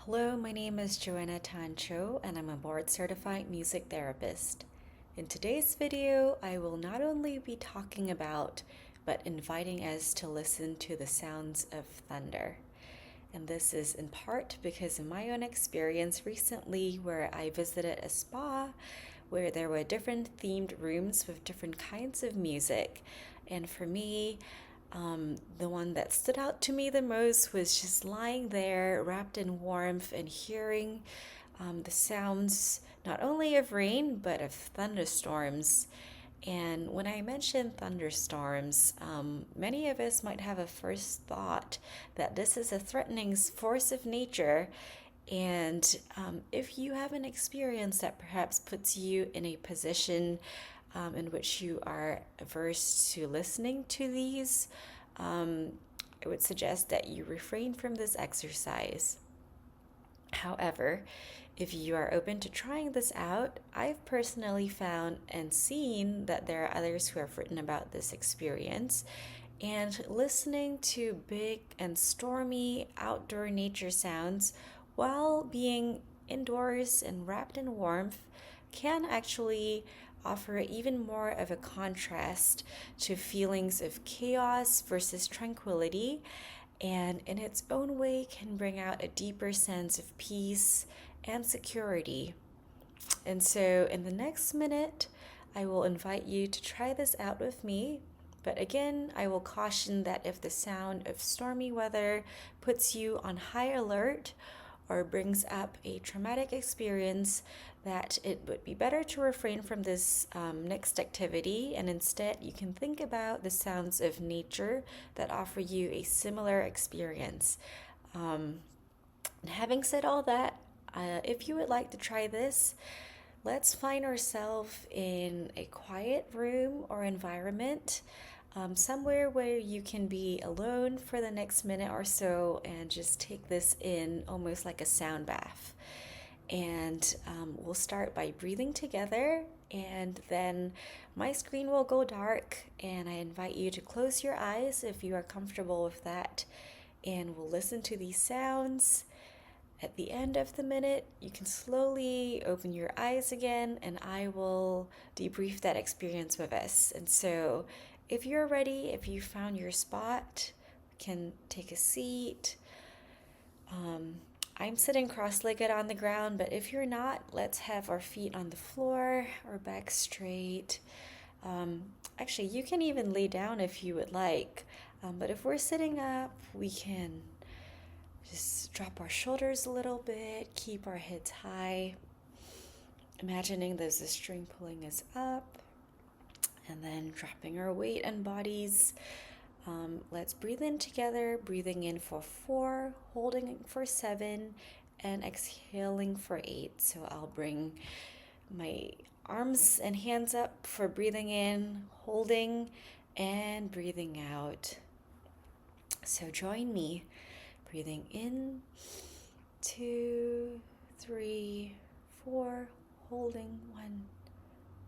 Hello, my name is Joanna and I'm a board certified music therapist. In today's video, I will not only be talking about, but inviting us to listen to the sounds of thunder. And this is in part because of my own experience recently where I visited a spa where there were different themed rooms with different kinds of music. And for me, the one that stood out to me the most was just lying there wrapped in warmth and hearing the sounds not only of rain but of thunderstorms. And when I mention thunderstorms, many of us might have a first thought that this is a threatening force of nature. And if you have an experience that perhaps puts you in a position in which you are averse to listening to these, I would suggest that you refrain from this exercise. However, if you are open to trying this out, I've personally found and seen that there are others who have written about this experience. And listening to big and stormy outdoor nature sounds while being indoors and wrapped in warmth can actually offer even more of a contrast to feelings of chaos versus tranquility, and in its own way can bring out a deeper sense of peace and security. And so, in the next minute, I will invite you to try this out with me. But again, I will caution that if the sound of stormy weather puts you on high alert or brings up a traumatic experience, that it would be better to refrain from this next activity, and instead you can think about the sounds of nature that offer you a similar experience. Having said all that, if you would like to try this, let's find ourselves in a quiet room or environment, somewhere where you can be alone for the next minute or so and just take this in almost like a sound bath. And we'll start by breathing together, and then my screen will go dark, and I invite you to close your eyes if you are comfortable with that, and we'll listen to these sounds. At the end of the minute, you can slowly open your eyes again, and I will debrief that experience with us. And so if you're ready, if you found your spot, you can take a seat. I'm sitting cross-legged on the ground, but if you're not, let's have our feet on the floor, our back straight. Actually, you can even lay down if you would like, but if we're sitting up, we can just drop our shoulders a little bit, keep our heads high, imagining there's a string pulling us up, and then dropping our weight and bodies. Let's breathe in together, breathing in for 4, holding for 7, and exhaling for 8. So I'll bring my arms and hands up for breathing in, holding, and breathing out. So join me, breathing in, 2, 3, 4, holding 1,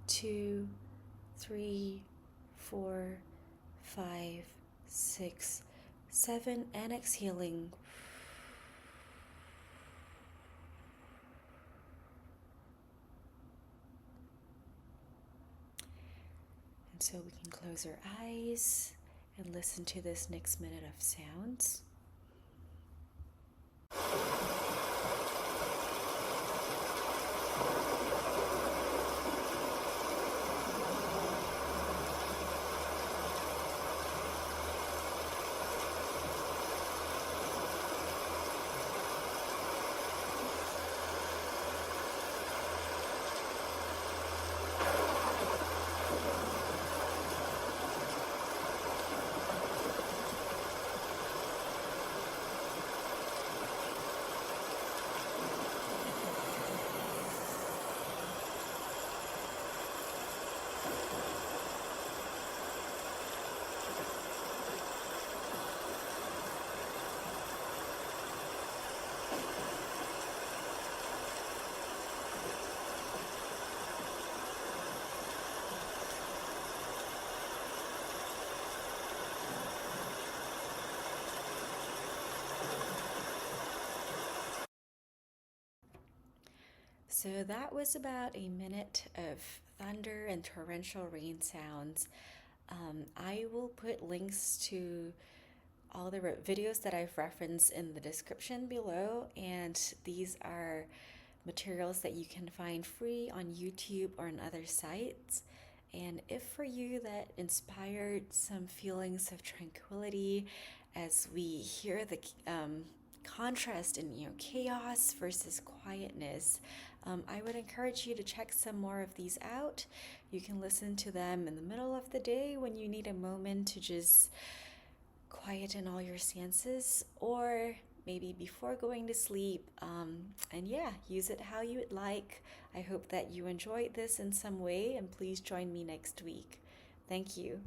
2, 3, 4, 5, 6, 7, and exhaling. And so we can close our eyes and listen to this next minute of sounds. So that was about a minute of thunder and torrential rain sounds. I will put links to all the videos that I've referenced in the description below, and these are materials that you can find free on YouTube or on other sites. And if for you that inspired some feelings of tranquility as we hear the contrast in chaos versus quietness, I would encourage you to check some more of these out. You can listen to them in the middle of the day when you need a moment to just quieten all your senses, or maybe before going to sleep. And yeah, use it how you would like. I hope that you enjoyed this in some way, and please join me next week. Thank you.